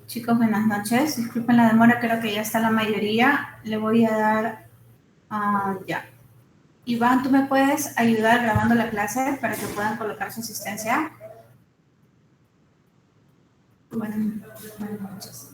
Chicos, buenas noches. Disculpen la demora, creo que ya está la mayoría. Le voy a dar ya. Iván, ¿tú me puedes ayudar grabando la clase para que puedan colocar su asistencia? Buenas noches.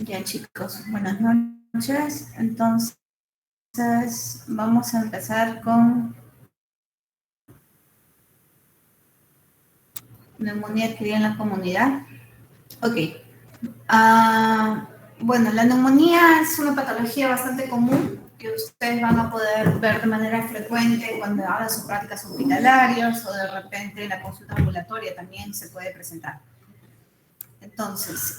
Ya, chicos, buenas noches. Entonces, vamos a empezar con neumonía adquirida en la comunidad. Ok. Bueno, la neumonía es una patología bastante común que ustedes van a poder ver de manera frecuente cuando hagan sus prácticas hospitalarias o de repente en la consulta ambulatoria también se puede presentar. Entonces,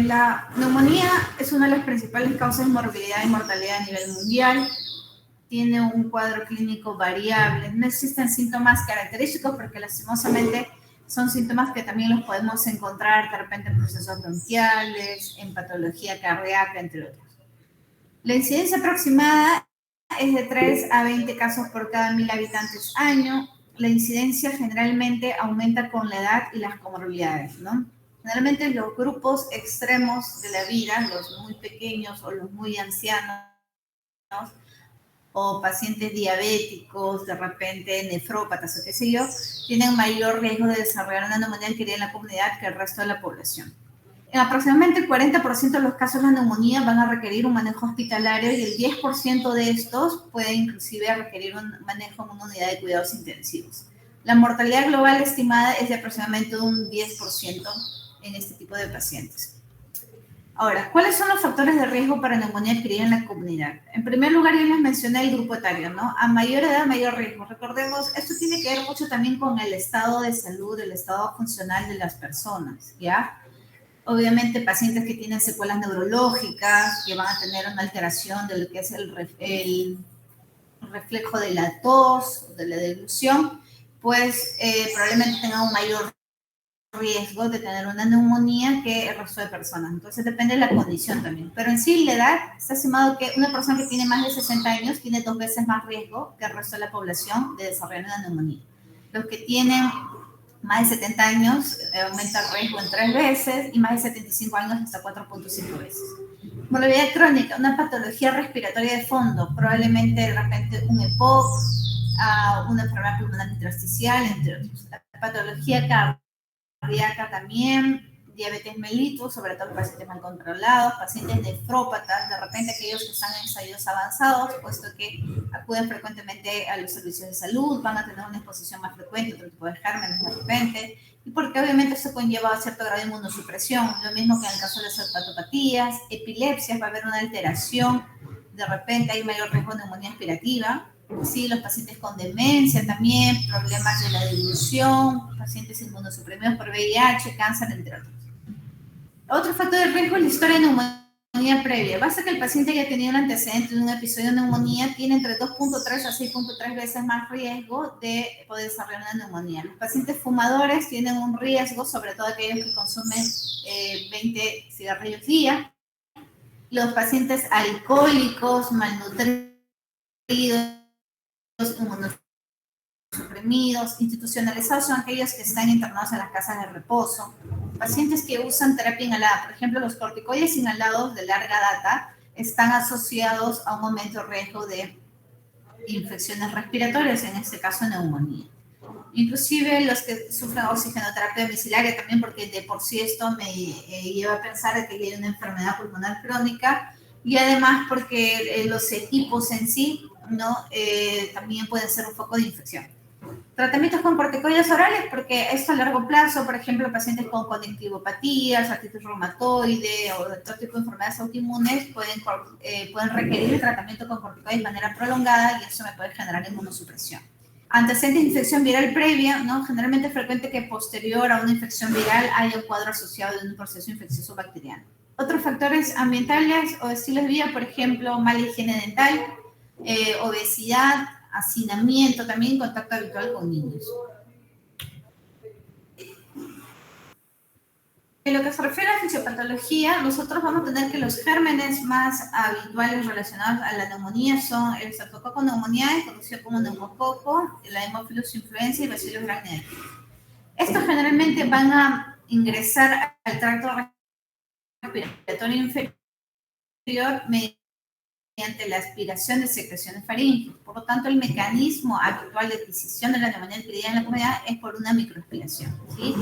la neumonía es una de las principales causas de morbilidad y mortalidad a nivel mundial. Tiene un cuadro clínico variable. No existen síntomas característicos porque lastimosamente son síntomas que también los podemos encontrar de repente en procesos bronquiales, en patología cardíaca, entre otros. La incidencia aproximada es de 3 a 20 casos por cada 1.000 habitantes año. La incidencia generalmente aumenta con la edad y las comorbilidades, ¿no? Generalmente los grupos extremos de la vida, los muy pequeños o los muy ancianos, o pacientes diabéticos, de repente nefrópatas o qué sé yo, tienen mayor riesgo de desarrollar una neumonía adquirida en la comunidad que el resto de la población. En aproximadamente el 40% de los casos de la neumonía van a requerir un manejo hospitalario y el 10% de estos puede inclusive requerir un manejo en una unidad de cuidados intensivos. La mortalidad global estimada es de aproximadamente un 10% en este tipo de pacientes. Ahora, ¿cuáles son los factores de riesgo para neumonía adquirida en la comunidad? En primer lugar, ya les mencioné el grupo etario, ¿no? A mayor edad, mayor riesgo. Recordemos, esto tiene que ver mucho también con el estado de salud, el estado funcional de las personas, ¿ya? Obviamente, pacientes que tienen secuelas neurológicas, que van a tener una alteración de lo que es el reflejo de la tos, de la deglución, pues probablemente tengan un mayor riesgo de tener una neumonía que el resto de personas. Entonces depende de la condición también. Pero en sí, la edad está estimado que una persona que tiene más de 60 años tiene 2 veces más riesgo que el resto de la población de desarrollar una neumonía. Los que tienen más de 70 años aumenta el riesgo en 3 veces y más de 75 años hasta 4.5 veces. Morbilidad crónica, una patología respiratoria de fondo, probablemente de repente un EPOC, una enfermedad pulmonar intersticial, entre otros. La patología cardíaca también, diabetes mellitus, sobre todo pacientes mal controlados, pacientes nefrópatas, de repente aquellos que están en estadios avanzados, puesto que acuden frecuentemente a los servicios de salud, van a tener una exposición más frecuente, otro tipo de gérmenes de repente, y porque obviamente esto conlleva cierto grado de inmunosupresión, lo mismo que en el caso de las hepatopatías, epilepsias, va a haber una alteración, de repente hay mayor riesgo de neumonía aspirativa. Sí, los pacientes con demencia también, problemas de la dilución, pacientes inmunosuprimidos por VIH, cáncer, entre otros. Otro factor de riesgo es la historia de neumonía previa. Basta que el paciente haya tenido un antecedente de un episodio de neumonía, tiene entre 2.3 a 6.3 veces más riesgo de poder desarrollar una neumonía. Los pacientes fumadores tienen un riesgo, sobre todo aquellos que consumen 20 cigarrillos al día. Los pacientes alcohólicos, malnutridos, inmunosuprimidos, institucionalizados son aquellos que están internados en las casas de reposo. Pacientes que usan terapia inhalada, por ejemplo, los corticoides inhalados de larga data están asociados a un aumento de riesgo de infecciones respiratorias, en este caso neumonía. Inclusive los que sufren oxigenoterapia domiciliaria también, porque de por sí esto me lleva a pensar que hay una enfermedad pulmonar crónica, y además porque los equipos en sí, ¿no? También pueden ser un foco de infección. Tratamientos con corticoides orales, porque esto a largo plazo, por ejemplo, pacientes con conectivopatías, artritis reumatoide o otro tipo de enfermedades autoinmunes pueden requerir tratamiento con corticoides de manera prolongada y eso me puede generar inmunosupresión. Antecedentes de infección viral previa, ¿no? Generalmente es frecuente que posterior a una infección viral haya un cuadro asociado de un proceso infeccioso bacteriano. Otros factores ambientales o estilos de vida, por ejemplo, mala higiene dental, obesidad, hacinamiento, también contacto habitual con niños. En lo que se refiere a fisiopatología, nosotros vamos a tener que los gérmenes más habituales relacionados a la neumonía son el Streptococcus pneumoniae, conocido como neumococo, la Haemophilus influenzae y Bacillus gramineae. Estos generalmente van a ingresar al tracto respiratorio inferior mediante la aspiración de secreciones faríngeas. Por lo tanto, el mecanismo habitual de adquisición de la neumonía adquirida en la comunidad es por una microaspiración, ¿sí?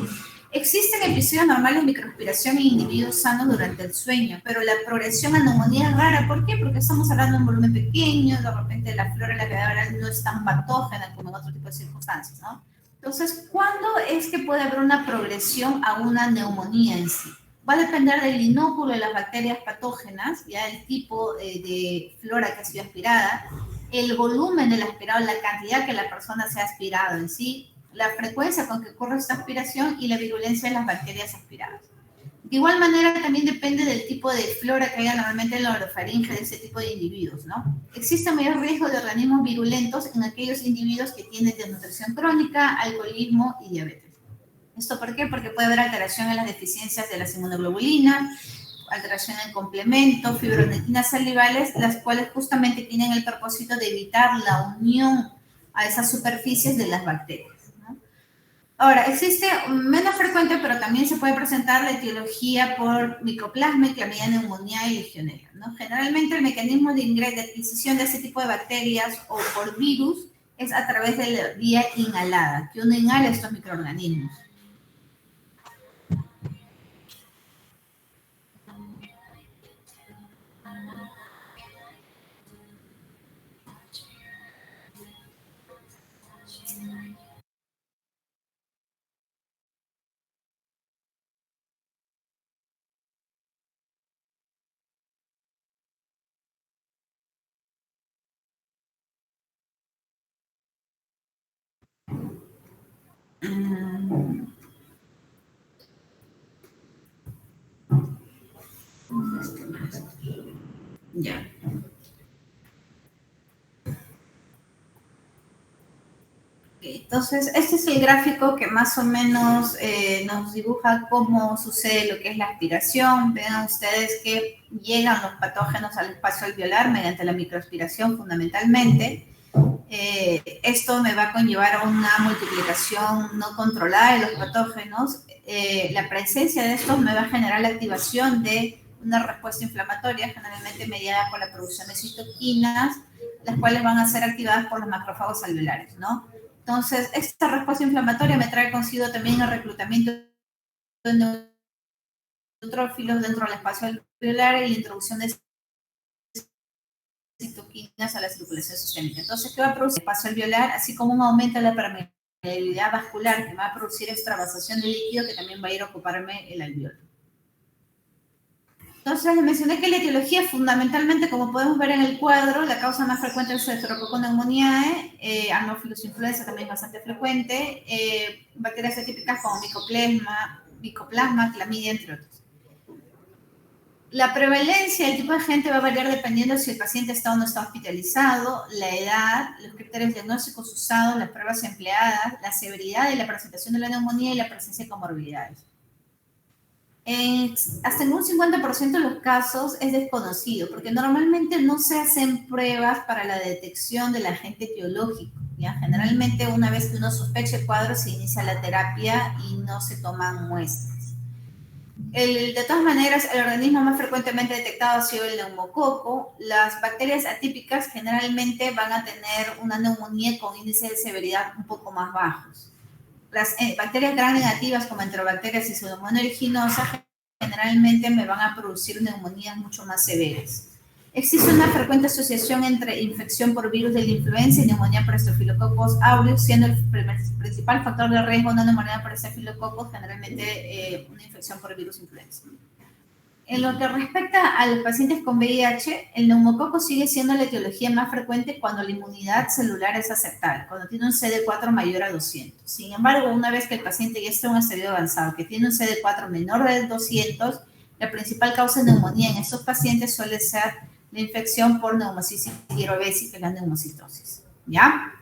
Existen episodios normales de microaspiración en individuos sanos durante el sueño, pero la progresión a neumonía es rara. ¿Por qué? Porque estamos hablando de un volumen pequeño, de repente la flora de la cavidad oral no es tan patógena como en otro tipo de circunstancias, ¿no? Entonces, ¿cuándo es que puede haber una progresión a una neumonía en sí? Va a depender del inóculo de las bacterias patógenas, ya el tipo de flora que ha sido aspirada, el volumen del aspirado, la cantidad que la persona se ha aspirado en sí, la frecuencia con que ocurre esta aspiración y la virulencia de las bacterias aspiradas. De igual manera, también depende del tipo de flora que haya normalmente en la orofaringe de ese tipo de individuos, ¿no? Existe mayor riesgo de organismos virulentos en aquellos individuos que tienen desnutrición crónica, alcoholismo y diabetes. ¿Esto por qué? Porque puede haber alteración en las deficiencias de las inmunoglobulinas, alteración en complemento, fibronectinas salivales, las cuales justamente tienen el propósito de evitar la unión a esas superficies de las bacterias, ¿no? Ahora, existe menos frecuente, pero también se puede presentar la etiología por micoplasma, clamidia neumonía y legionela, ¿no? Generalmente el mecanismo de ingreso, de adquisición de ese tipo de bacterias o por virus es a través de la vía inhalada, que uno inhala estos microorganismos. Ya. Entonces, este es el gráfico que más o menos nos dibuja cómo sucede lo que es la aspiración. Vean ustedes que llegan los patógenos al espacio alveolar mediante la microaspiración fundamentalmente. Esto me va a conllevar a una multiplicación no controlada de los patógenos. La presencia de estos me va a generar la activación de una respuesta inflamatoria, generalmente mediada por la producción de citoquinas, las cuales van a ser activadas por los macrófagos alveolares, ¿no? Entonces, esta respuesta inflamatoria me trae consigo también el reclutamiento de neutrófilos dentro del espacio alveolar y la introducción de citoquinas a la circulación sistémica. Entonces, ¿qué va a producir el espacio alveolar? Así como un aumento de la permeabilidad vascular que va a producir extravasación de líquido que también va a ir a ocuparme el alveolo. Entonces, les mencioné que la etiología, fundamentalmente, como podemos ver en el cuadro, la causa más frecuente es el Streptococcus pneumoniae, Haemophilus influenzae también bastante frecuente, bacterias atípicas como micoplasma, clamidia, entre otros. La prevalencia del tipo de gente va a variar dependiendo si el paciente está o no está hospitalizado, la edad, los criterios diagnósticos usados, las pruebas empleadas, la severidad de la presentación de la neumonía y la presencia de comorbilidades. Hasta en un 50% de los casos es desconocido, porque normalmente no se hacen pruebas para la detección del agente etiológico, ¿ya? Generalmente una vez que uno sospecha el cuadro se inicia la terapia y no se toman muestras. De todas maneras, el organismo más frecuentemente detectado ha sido el neumococo. Las bacterias atípicas generalmente van a tener una neumonía con índice de severidad un poco más bajos. Las bacterias gram negativas como enterobacterias y pseudomonas aeruginosa generalmente me van a producir neumonías mucho más severas. Existe una frecuente asociación entre infección por virus de la influenza y neumonía por Staphylococcus aureus, siendo el principal factor de riesgo de una neumonía por Staphylococcus generalmente una infección por virus influenza. En lo que respecta a los pacientes con VIH, el neumococo sigue siendo la etiología más frecuente cuando la inmunidad celular es aceptable, cuando tiene un CD4 mayor a 200. Sin embargo, una vez que el paciente ya está en un estadio avanzado, que tiene un CD4 menor de 200, la principal causa de neumonía en estos pacientes suele ser la infección por neumocitis girovesi, que es la neumocitosis. ¿Ya?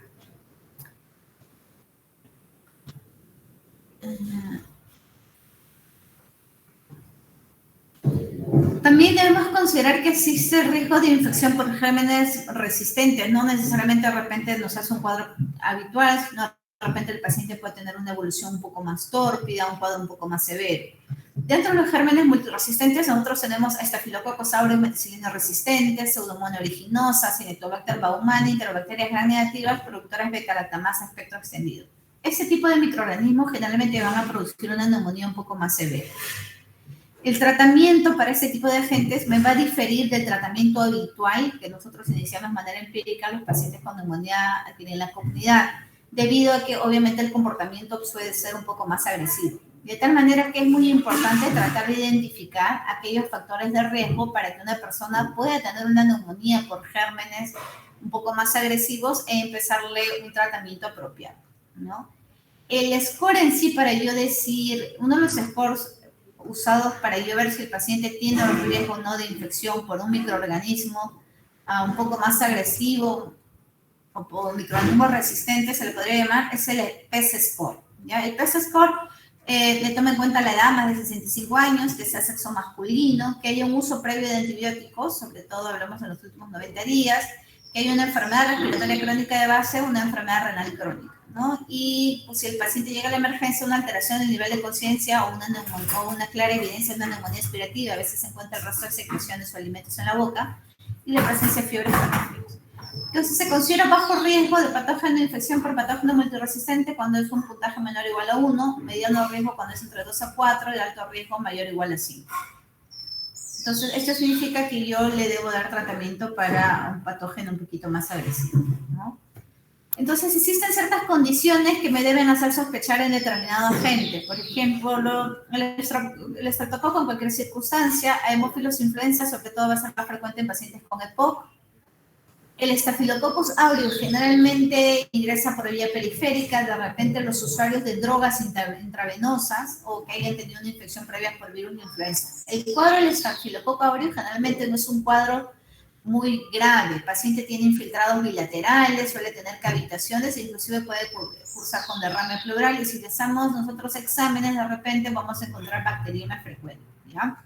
También debemos considerar que existe riesgo de infección por gérmenes resistentes. No necesariamente de repente nos hace un cuadro habitual, sino de repente el paciente puede tener una evolución un poco más tórpida, un cuadro un poco más severo. Dentro de los gérmenes multiresistentes, nosotros tenemos Staphylococcus aureus meticilina resistentes, Pseudomonas aeruginosa, Cinetobacter baumannii, Enterobacterias gram negativas, productoras de beta-lactamasa espectro extendido. Ese tipo de microorganismos generalmente van a producir una neumonía un poco más severa. El tratamiento para este tipo de agentes me va a diferir del tratamiento habitual que nosotros iniciamos de manera empírica a los pacientes con neumonía aquí en la comunidad, debido a que obviamente el comportamiento suele ser un poco más agresivo. De tal manera que es muy importante tratar de identificar aquellos factores de riesgo para que una persona pueda tener una neumonía por gérmenes un poco más agresivos e empezarle un tratamiento apropiado, ¿no? El score en sí, para yo decir, uno de los scores usados para yo ver si el paciente tiene un riesgo o no de infección por un microorganismo un poco más agresivo o por microorganismos resistentes, se le podría llamar, es el PES score. ¿Ya? El PES score le toma en cuenta la edad, más de 65 años, que sea sexo masculino, que haya un uso previo de antibióticos, sobre todo hablamos en los últimos 90 días, que haya una enfermedad respiratoria crónica de base, una enfermedad renal crónica, ¿no? Y pues, si el paciente llega a la emergencia, una alteración del nivel de conciencia o una clara evidencia de una neumonía aspirativa, a veces se encuentra el rastro de secreciones o alimentos en la boca, y la presencia de fiebre con. Entonces se considera bajo riesgo de patógeno de infección por patógeno multiresistente cuando es un puntaje menor o igual a 1, mediano riesgo cuando es entre 2 a 4 y alto riesgo mayor o igual a 5. Entonces, esto significa que yo le debo dar tratamiento para un patógeno un poquito más agresivo, ¿no? Entonces, existen ciertas condiciones que me deben hacer sospechar en determinado agente. Por ejemplo, el estreptococo en cualquier circunstancia, Haemophilus influenza, sobre todo va a ser más frecuente en pacientes con EPOC. El Staphylococcus aureus generalmente ingresa por vía periférica, de repente los usuarios de drogas intravenosas o que hayan tenido una infección previa por virus de influenza. El cuadro del Staphylococcus aureus generalmente no es un cuadro muy grave. El paciente tiene infiltrados bilaterales, suele tener cavitaciones e inclusive puede cursar con derrame pleural y si le hacemos nosotros exámenes de repente vamos a encontrar bacteriemia frecuente, ¿ya?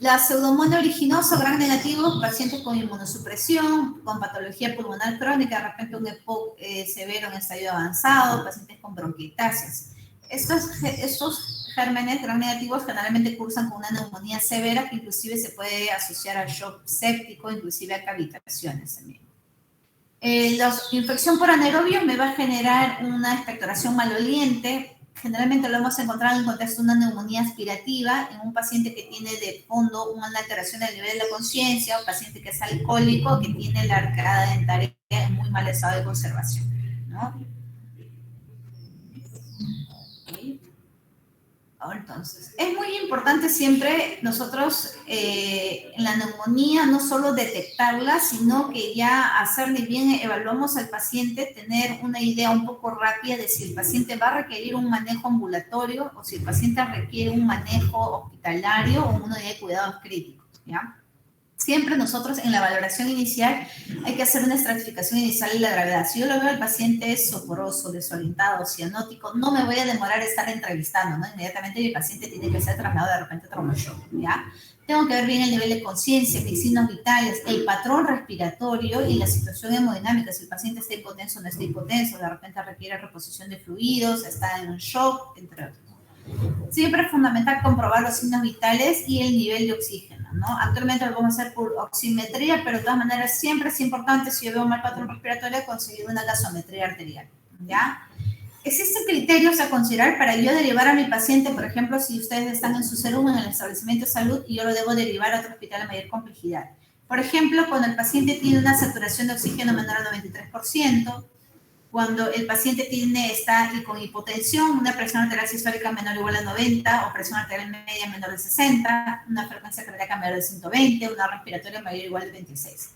La pseudomonas aeruginosa gram negativos, pacientes con inmunosupresión, con patología pulmonar crónica, de repente un EPOC severo en estadio avanzado, pacientes con bronquiectasias. Estos gérmenes gram negativos generalmente cursan con una neumonía severa que inclusive se puede asociar al shock séptico, inclusive a cavitaciones también. La infección por anaerobio me va a generar una expectoración maloliente. Generalmente lo hemos encontrado en el contexto de una neumonía aspirativa en un paciente que tiene de fondo una alteración del nivel de la conciencia, un paciente que es alcohólico, que tiene la arcada dentaria en muy mal estado de conservación, ¿no? Entonces, es muy importante siempre nosotros en la neumonía no solo detectarla, sino que ya hacerle bien, evaluamos al paciente, tener una idea un poco rápida de si el paciente va a requerir un manejo ambulatorio o si el paciente requiere un manejo hospitalario o una unidad de cuidados críticos, ¿ya? Siempre nosotros en la valoración inicial hay que hacer una estratificación inicial de la gravedad. Si yo lo veo al paciente soporoso, desorientado, cianótico, no me voy a demorar a estar entrevistando, ¿no? Inmediatamente mi paciente tiene que ser trasladado de repente a traumoshock, ¿ya? Tengo que ver bien el nivel de conciencia, mis signos vitales, el patrón respiratorio y la situación hemodinámica. Si el paciente está hipotenso o no está hipotenso, de repente requiere reposición de fluidos, está en un shock, entre otros. Siempre es fundamental comprobar los signos vitales y el nivel de oxígeno, ¿no? Actualmente lo vamos a hacer por oximetría, pero de todas maneras siempre es importante, si yo veo un mal patrón respiratorio, conseguir una gasometría arterial, ¿ya? Existen criterios a considerar para yo derivar a mi paciente, por ejemplo, si ustedes están en su serum en el establecimiento de salud y yo lo debo derivar a otro hospital de mayor complejidad. Por ejemplo, cuando el paciente tiene una saturación de oxígeno menor al 93%, cuando el paciente está con hipotensión, una presión arterial sistólica menor o igual a 90, o presión arterial media menor de 60, una frecuencia cardíaca menor de 120, una respiratoria mayor o igual de 26.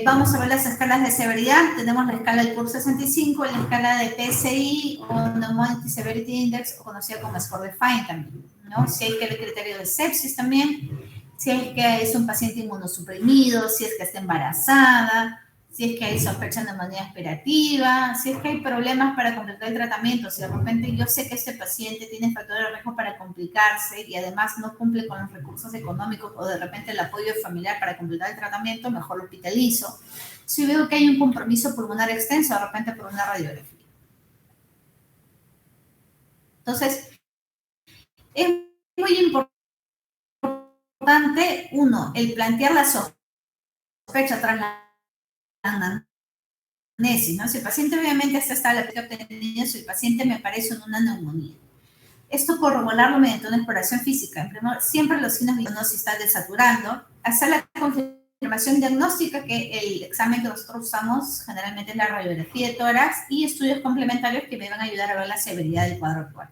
Vamos a ver las escalas de severidad. Tenemos la escala del CUR 65, la escala de PSI o Pneumonia Severity Index, o conocida como score de Fine también, ¿no? Si hay que ver el criterio de sepsis también, si es que es un paciente inmunosuprimido, si es que está embarazada, si es que hay sospecha de neumonía aspirativa, si es que hay problemas para completar el tratamiento, si de repente yo sé que este paciente tiene factores de riesgo para complicarse y además no cumple con los recursos económicos o de repente el apoyo familiar para completar el tratamiento, mejor lo hospitalizo. Si veo que hay un compromiso pulmonar extenso, de repente por una radiografía. Entonces, es muy importante, uno, el plantear la sospecha tras la anamnesis, ¿no? Si el paciente obviamente está la obtenida, si el paciente me parece en una neumonía. Esto corroborarlo mediante una exploración física. En primer, siempre los signos de diagnosis están desaturando. Hacer la confirmación diagnóstica, que el examen que nosotros usamos generalmente es la radiografía de tórax y estudios complementarios que me van a ayudar a ver la severidad del cuadro actual.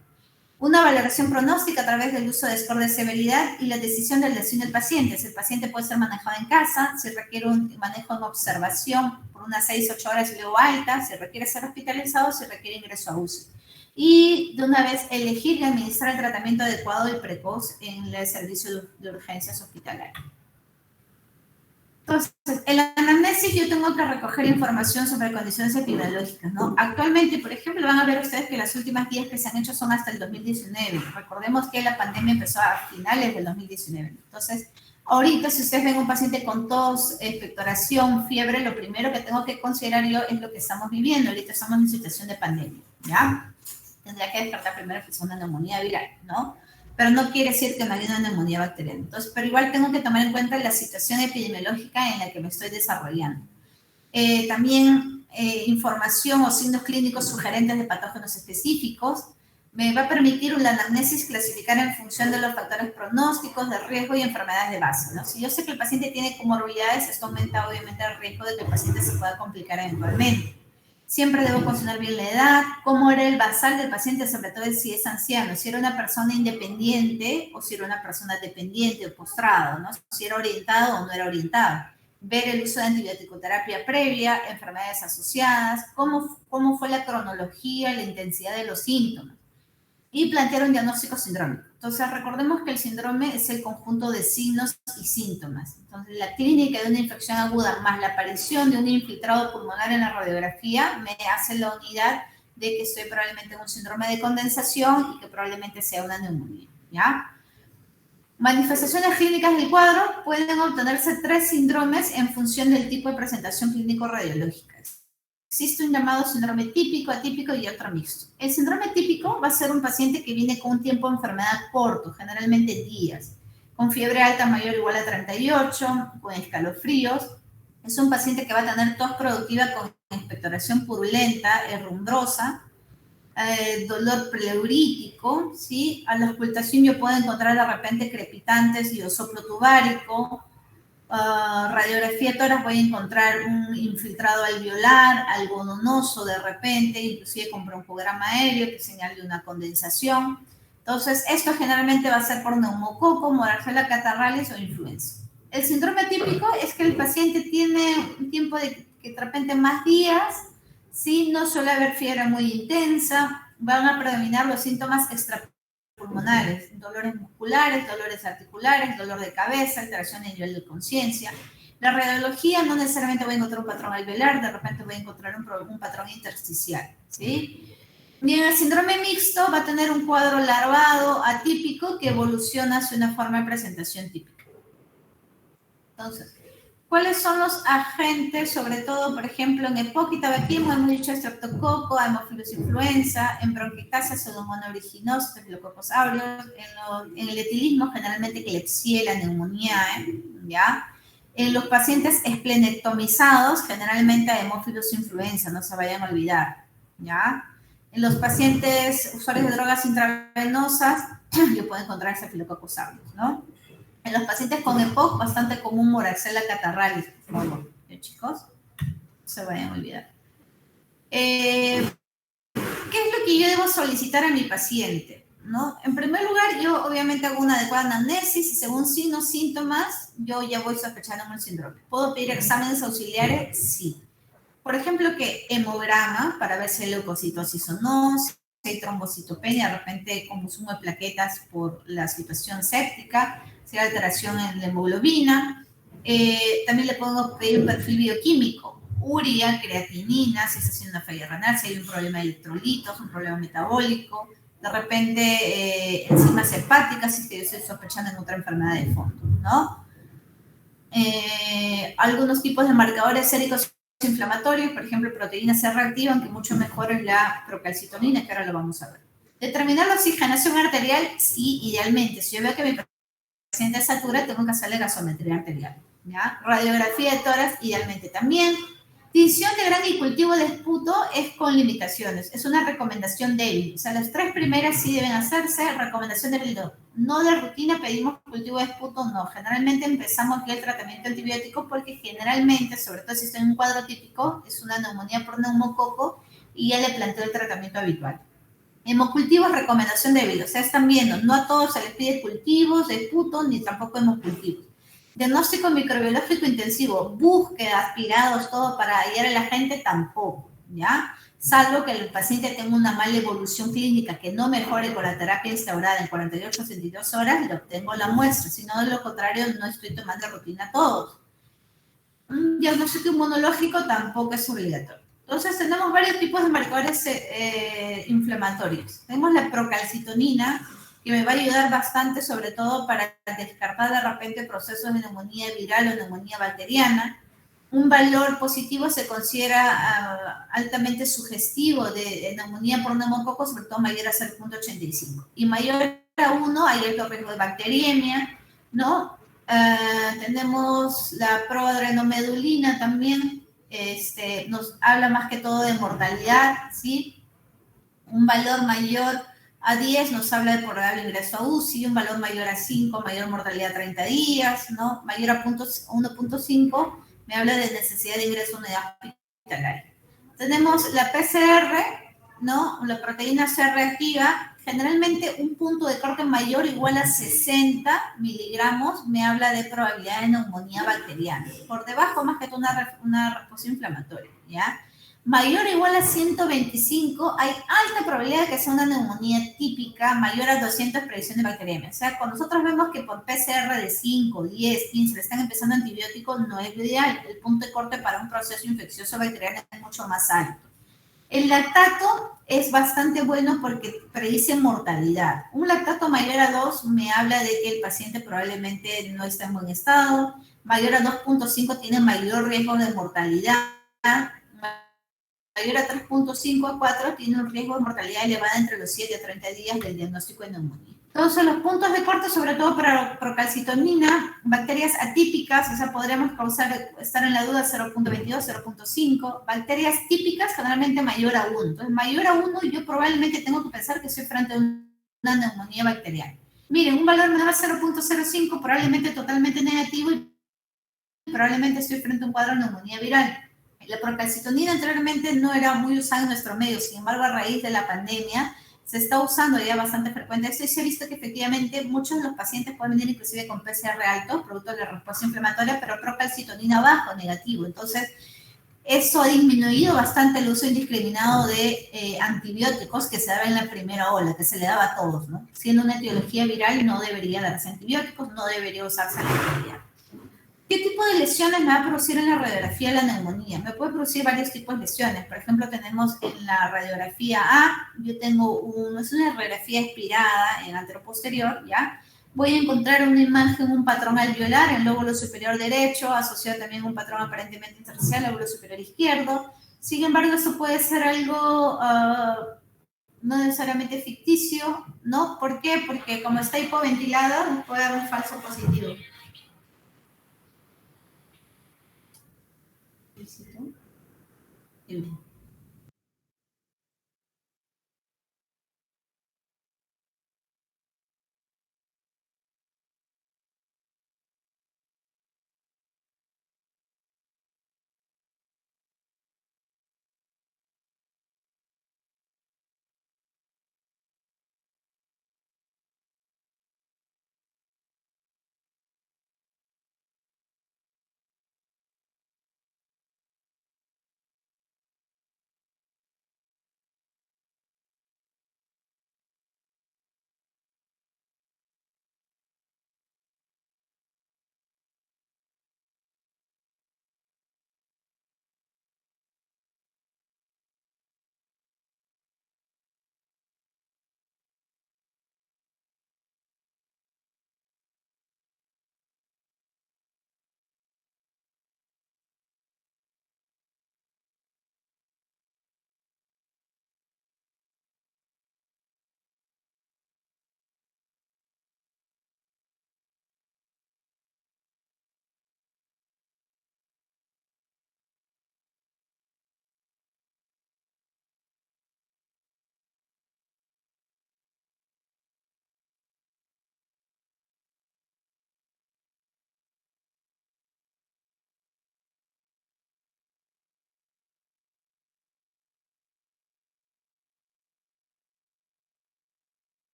Una valoración pronóstica a través del uso de score de severidad y la decisión del destino del paciente. Si el paciente puede ser manejado en casa, si requiere un manejo en observación por unas 6-8 horas y luego alta, si requiere ser hospitalizado, si requiere ingreso a UCI. Y de una vez elegir y administrar el tratamiento adecuado y precoz en el servicio de urgencias hospitalarias. Entonces, en la anamnesis yo tengo que recoger información sobre condiciones epidemiológicas, ¿no? Actualmente, por ejemplo, van a ver ustedes que las últimas guías que se han hecho son hasta el 2019. Recordemos que la pandemia empezó a finales del 2019. Entonces, ahorita si ustedes ven un paciente con tos, expectoración, fiebre, lo primero que tengo que considerar yo es lo que estamos viviendo. Ahorita estamos en situación de pandemia, ¿ya? Tendría que descartar primero que es una neumonía viral, ¿no? Pero no quiere decir que me haya una neumonía bacteriana. Entonces, pero igual tengo que tomar en cuenta la situación epidemiológica en la que me estoy desarrollando. También información o signos clínicos sugerentes de patógenos específicos. Me va a permitir la anamnesis clasificar en función de los factores pronósticos, de riesgo y enfermedades de base, ¿no? Si yo sé que el paciente tiene comorbilidades, esto aumenta obviamente el riesgo de que el paciente se pueda complicar eventualmente. Siempre debo considerar bien la edad, cómo era el basal del paciente, sobre todo si es anciano, si era una persona independiente o si era una persona dependiente o postrado, ¿no? Si era orientado o no era orientado. Ver el uso de antibiótico-terapia previa, enfermedades asociadas, cómo fue la cronología, la intensidad de los síntomas. Y plantear un diagnóstico sindrómico. Entonces, recordemos que el síndrome es el conjunto de signos y síntomas. Entonces, la clínica de una infección aguda más la aparición de un infiltrado pulmonar en la radiografía me hace la unidad de que estoy probablemente en un síndrome de condensación y que probablemente sea una neumonía, ¿ya? Manifestaciones clínicas del cuadro pueden obtenerse 3 síndromes en función del tipo de presentación clínico-radiológica. Existe un llamado síndrome típico, atípico y otro mixto. El síndrome típico va a ser un paciente que viene con un tiempo de enfermedad corto, generalmente días, con fiebre alta mayor o igual a 38, con escalofríos. Es un paciente que va a tener tos productiva con expectoración purulenta, herrumbrosa, dolor pleurítico, ¿sí? A la auscultación yo puedo encontrar de repente crepitantes y soplo tubárico. Radiografía de tórax voy a encontrar un infiltrado alveolar, algodonoso de repente, inclusive con broncograma aéreo que señale una condensación. Entonces, esto generalmente va a ser por neumococo, Moraxella catarrhalis o influenza. El síndrome típico es que el paciente tiene un tiempo de repente más días, ¿sí? No suele haber fiebre muy intensa, van a predominar los síntomas extrapulmonares, dolores musculares, dolores articulares, dolor de cabeza, alteración en nivel de conciencia. La radiología no necesariamente voy a encontrar un patrón alveolar, de repente voy a encontrar un patrón intersticial, ¿sí? Bien, el síndrome mixto va a tener un cuadro larvado, atípico, que evoluciona hacia una forma de presentación típica. Entonces, ¿cuáles son los agentes, sobre todo, por ejemplo, en EPOC y tabaquismo? Hemos dicho estreptococo, Haemophilus influenza, en bronquiectasia, Pseudomonas aeruginosa, Staphylococcus aureus, en el etilismo, generalmente Klebsiella, neumonía, ¿ya? En los pacientes esplenectomizados, generalmente Haemophilus influenza, no se vayan a olvidar, ¿ya? En los pacientes usuarios de drogas intravenosas, yo puedo encontrar Staphylococcus aureus, ¿no? En los pacientes con EPOC, bastante común Moraxella catarrhalis, por favor, chicos, no se vayan a olvidar. ¿Qué es lo que yo debo solicitar a mi paciente? ¿No? En primer lugar, yo obviamente hago una adecuada anamnesis y según signos, síntomas, yo ya voy sospechando un síndrome. ¿Puedo pedir exámenes auxiliares? Sí. Por ejemplo, que hemograma para ver si hay leucocitosis o no, si hay trombocitopenia, de repente consumo de plaquetas por la situación séptica, si hay alteración en la hemoglobina. También le puedo pedir un perfil bioquímico, urea, creatinina, si está haciendo una falla renal, si hay un problema de electrolitos, un problema metabólico, de repente enzimas hepáticas, si estoy sospechando en otra enfermedad de fondo, ¿no? Algunos tipos de marcadores séricos inflamatorios, por ejemplo, proteína C reactiva, aunque mucho mejor es la procalcitonina, que ahora lo vamos a ver. Determinar la oxigenación arterial, sí, idealmente. Si yo veo que mi paciente satura, tengo que hacerle gasometría arterial, ¿ya? Radiografía de tórax, idealmente también. Tinción de grano y cultivo de esputo es con limitaciones, es una recomendación débil. O sea, las tres primeras sí deben hacerse, recomendación débil no de rutina pedimos cultivo de esputo, no. Generalmente empezamos ya el tratamiento antibiótico porque generalmente, sobre todo si está en un cuadro típico, es una neumonía por neumococo y ya le planteo el tratamiento habitual. Hemocultivos, recomendación débil. O sea, están viendo, no a todos se les pide cultivos de esputo ni tampoco hemocultivos. Diagnóstico microbiológico intensivo, búsqueda, aspirados, todo para guiar a la gente, tampoco, ¿ya? Salvo que el paciente tenga una mala evolución clínica que no mejore con la terapia instaurada en 48 a 72 horas, le obtengo la muestra. Si no, de lo contrario, no estoy tomando rutina a todos. Un diagnóstico inmunológico tampoco es obligatorio. Entonces, tenemos varios tipos de marcadores inflamatorios. Tenemos la procalcitonina, que me va a ayudar bastante, sobre todo para descartar de repente procesos de neumonía viral o neumonía bacteriana. Un valor positivo se considera altamente sugestivo de neumonía por neumococo, sobre todo mayor a 0,85. Y mayor a 1 hay alto riesgo de bacteriemia, ¿no? Tenemos la proadrenomedulina también, nos habla más que todo de mortalidad, ¿sí? Un valor mayor a 10 nos habla de probable ingreso a UCI, un valor mayor a 5, mayor mortalidad a 30 días, ¿no? Mayor a 1.5 me habla de necesidad de ingreso a unidad hospitalaria. Tenemos la PCR, ¿no? La proteína C reactiva, generalmente un punto de corte mayor o igual a 60 miligramos me habla de probabilidad de neumonía bacteriana. Por debajo, más que todo, una respuesta inflamatoria, ¿ya? Mayor o igual a 125, hay alta probabilidad de que sea una neumonía típica, mayor a 200 predicción de bacteriemia. O sea, cuando nosotros vemos que por PCR de 5, 10, 15 le están empezando antibióticos, no es lo ideal. El punto de corte para un proceso infeccioso bacteriano es mucho más alto. El lactato es bastante bueno porque predice mortalidad. Un lactato mayor a 2 me habla de que el paciente probablemente no está en buen estado. Mayor a 2.5 tiene mayor riesgo de mortalidad. Mayor a 3.5 a 4 tiene un riesgo de mortalidad elevada entre los 7 a 30 días del diagnóstico de neumonía. Entonces, los puntos de corte, sobre todo para procalcitonina, bacterias atípicas, o sea, podríamos estar en la duda 0.22, 0.5. Bacterias típicas, generalmente mayor a 1. Entonces, mayor a 1, yo probablemente tengo que pensar que estoy frente a una neumonía bacteriana. Miren, un valor menor a 0.05, probablemente totalmente negativo y probablemente estoy frente a un cuadro de neumonía viral. La procalcitonina anteriormente no era muy usada en nuestro medio, sin embargo, a raíz de la pandemia se está usando ya bastante frecuente esto y se ha visto que efectivamente muchos de los pacientes pueden venir inclusive con PCR alto, producto de la respuesta inflamatoria, pero procalcitonina bajo, negativo. Entonces, eso ha disminuido bastante el uso indiscriminado de antibióticos que se daba en la primera ola, que se le daba a todos, ¿no? Siendo una etiología viral, no debería darse antibióticos, no debería usarse antibióticos. ¿Qué tipo de lesiones me va a producir en la radiografía la neumonía? Me puede producir varios tipos de lesiones. Por ejemplo, tenemos en la radiografía A, yo tengo es una radiografía expirada en anteroposterior, ¿ya? Voy a encontrar una imagen, un patrón alveolar en el lóbulo superior derecho, asociado también a un patrón aparentemente intersticial en el lóbulo superior izquierdo. Sin embargo, eso puede ser algo no necesariamente ficticio, ¿no? ¿Por qué? Porque como está hipoventilado, puede dar un falso positivo. ¿Sí?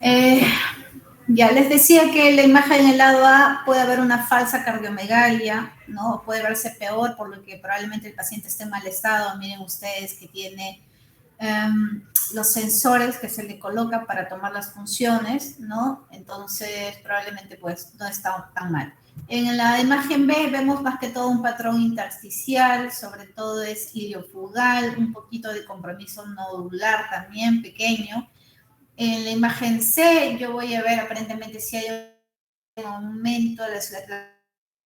Eh, ya les decía que en la imagen en el lado A puede haber una falsa cardiomegalia, ¿no? Puede verse peor, por lo que probablemente el paciente esté en mal estado. Miren ustedes que tiene los sensores que se le coloca para tomar las funciones, ¿no? Entonces, probablemente pues no está tan mal. En la imagen B vemos más que todo un patrón intersticial, sobre todo es iliofugal, un poquito de compromiso nodular también, pequeño. En la imagen C yo voy a ver aparentemente si hay un aumento de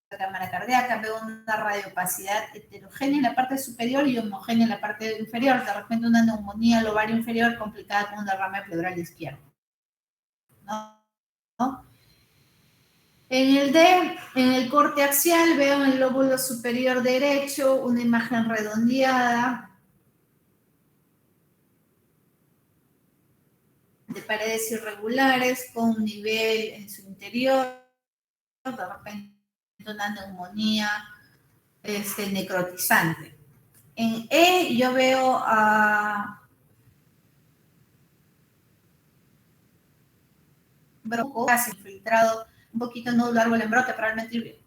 la cámara cardíaca, veo una radiopacidad heterogénea en la parte superior y homogénea en la parte inferior, de repente una neumonía al ovario inferior complicada con un derrame pleural izquierdo, ¿no? En el D, en el corte axial, veo en el lóbulo superior derecho una imagen redondeada de paredes irregulares con un nivel en su interior, de repente una neumonía necrotizante. En E yo veo a casi infiltrado, un poquito no largo el embrote, probablemente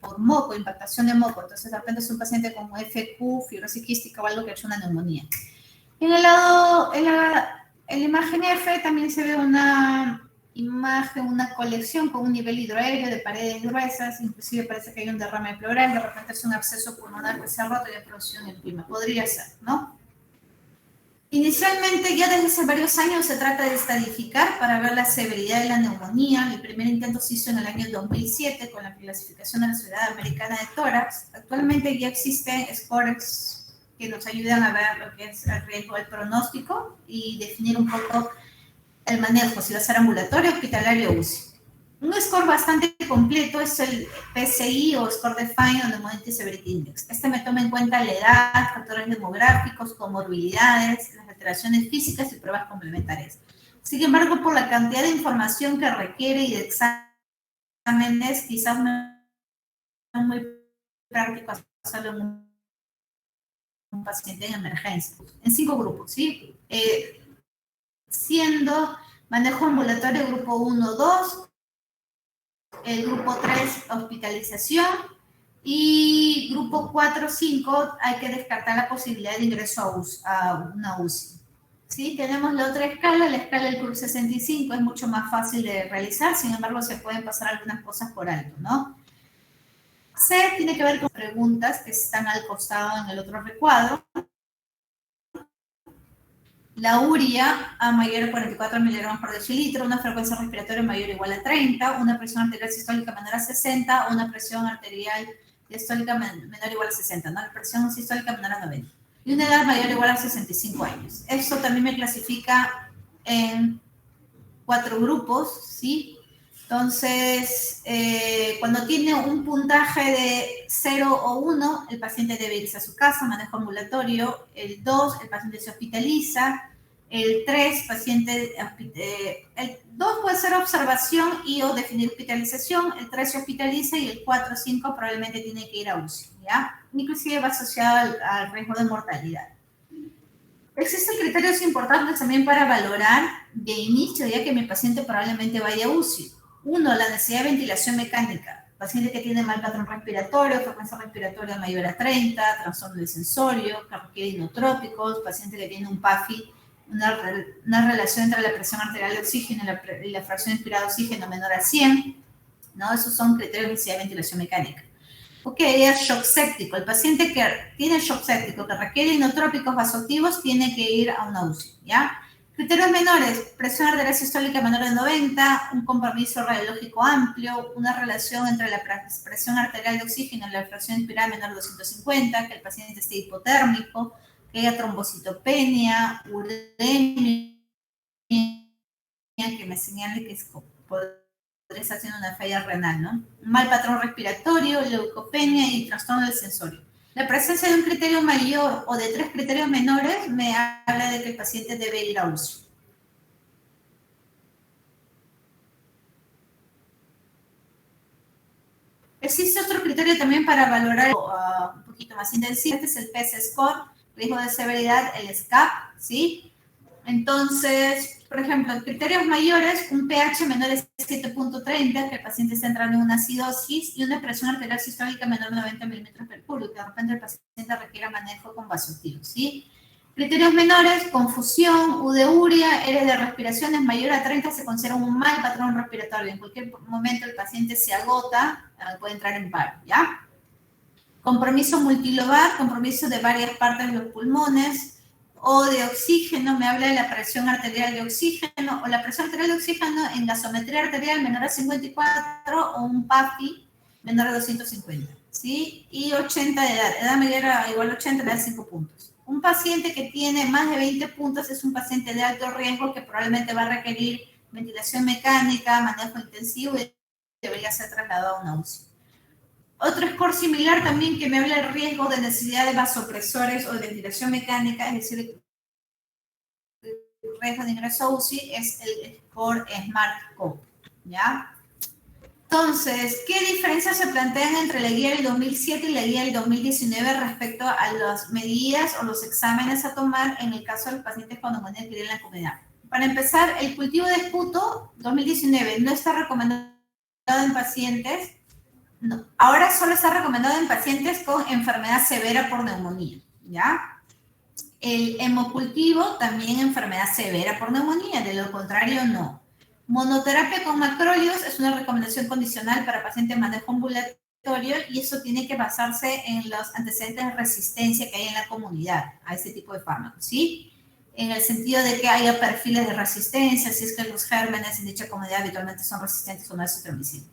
por moco, impactación de moco. Entonces, de repente es un paciente con FQ, fibrosis quística o algo que ha hecho una neumonía. En el lado, en la imagen F también se ve una imagen, una colección con un nivel hidroaéreo de paredes gruesas, inclusive parece que hay un derrame pleural, de repente es un absceso pulmonar que se ha roto y ha producido un edema. Podría ser, ¿no? Inicialmente, ya desde hace varios años, se trata de estadificar para ver la severidad de la neumonía. Mi primer intento se hizo en el año 2007 con la clasificación de la Sociedad Americana de Tórax. Actualmente ya existen scores que nos ayudan a ver lo que es el riesgo del pronóstico y definir un poco el manejo, si va a ser ambulatorio, hospitalario o UCI. Un score bastante completo es el PSI o Score Defined on the Mobility Severity Index. Este me toma en cuenta la edad, factores demográficos, comorbilidades, las alteraciones físicas y pruebas complementarias. Sin embargo, por la cantidad de información que requiere y de exámenes, quizás no es muy práctico hacerlo en un paciente en emergencia. En 5 grupos, ¿sí? Siendo manejo ambulatorio grupo 1, 2, el grupo 3, hospitalización, y grupo 4, 5, hay que descartar la posibilidad de ingreso a una UCI. ¿Sí? Tenemos la otra escala, la escala del CURB 65, es mucho más fácil de realizar, sin embargo, se pueden pasar algunas cosas por alto, ¿no? C tiene que ver con preguntas que están al costado en el otro recuadro. La urea a mayor de 44 miligramos por decilitro, una frecuencia respiratoria mayor o igual a 30, una presión arterial sistólica menor a 60, una presión arterial diastólica menor o igual a 60, ¿no? La presión sistólica menor a 90. Y una edad mayor o igual a 65 años. Esto también me clasifica en 4 grupos, ¿sí? Entonces, cuando tiene un puntaje de 0 o 1, el paciente debe irse a su casa, manejo ambulatorio. El 2, el paciente se hospitaliza. El 3, el 2 puede ser observación y o definir hospitalización. El 3 se hospitaliza y el 4 o 5 probablemente tiene que ir a UCI, ¿ya? Inclusive va asociado al riesgo de mortalidad. Existen criterios importantes también para valorar de inicio, ya que mi paciente probablemente vaya a UCI. Uno, la necesidad de ventilación mecánica. Paciente que tiene mal patrón respiratorio, frecuencia respiratoria mayor a 30, trastorno del sensorio, que requiere inotrópicos, paciente que tiene un PAFI, una relación entre la presión arterial de oxígeno y la fracción inspirada de oxígeno menor a 100, ¿no? Esos son criterios de necesidad de ventilación mecánica. Ok, es shock séptico. El paciente que tiene shock séptico, que requiere inotrópicos vasoactivos, tiene que ir a una UCI, ¿ya? Criterios menores, presión arterial sistólica menor de 90, un compromiso radiológico amplio, una relación entre la presión arterial de oxígeno y la fracción inspirada menor de 250, que el paciente esté hipotérmico, que haya trombocitopenia, uremia, que me señale que es estar haciendo una falla renal, ¿no? Mal patrón respiratorio, leucopenia y trastorno del sensorio. La presencia de un criterio mayor o de 3 criterios menores me habla de que el paciente debe ir a UCI. Existe otro criterio también para valorar un poquito más intensivo. Este es el PES score, riesgo de severidad, el SCAP, ¿sí? Entonces, por ejemplo, criterios mayores, un pH menor de 7.30, que el paciente está entrando en una acidosis, y una presión arterial sistólica menor de 90 milímetros por mercurio, que de repente el paciente requiere manejo con vasoactivos, ¿sí? Criterios menores, confusión, urea, eres de respiraciones mayor a 30, se considera un mal patrón respiratorio. En cualquier momento el paciente se agota, puede entrar en paro, ¿ya? Compromiso multilobar, compromiso de varias partes de los pulmones, o de oxígeno, me habla de la presión arterial de oxígeno, o la presión arterial de oxígeno en gasometría arterial menor a 54, o un PAFI menor a 250, ¿sí? Y 80 de edad media igual a 80, le da 5 puntos. Un paciente que tiene más de 20 puntos es un paciente de alto riesgo que probablemente va a requerir ventilación mecánica, manejo intensivo y debería ser trasladado a una UCI. Otro score similar también que me habla del riesgo de necesidad de vasopresores o de ventilación mecánica, es decir, el riesgo de ingreso a UCI, es el score SMART-CoP, ¿ya? Entonces, ¿qué diferencias se plantean entre la guía del 2007 y la guía del 2019 respecto a las medidas o los exámenes a tomar en el caso de los pacientes con neumonía adquirida en la comunidad? Para empezar, el cultivo de esputo 2019 no está recomendado en pacientes. No, ahora solo está recomendado en pacientes con enfermedad severa por neumonía, ¿ya? El hemocultivo también enfermedad severa por neumonía, de lo contrario no. Monoterapia con macrólidos es una recomendación condicional para pacientes de manejo ambulatorio y eso tiene que basarse en los antecedentes de resistencia que hay en la comunidad a este tipo de fármacos, ¿sí? En el sentido de que haya perfiles de resistencia, si es que los gérmenes en dicha comunidad habitualmente son resistentes o no a citromicina.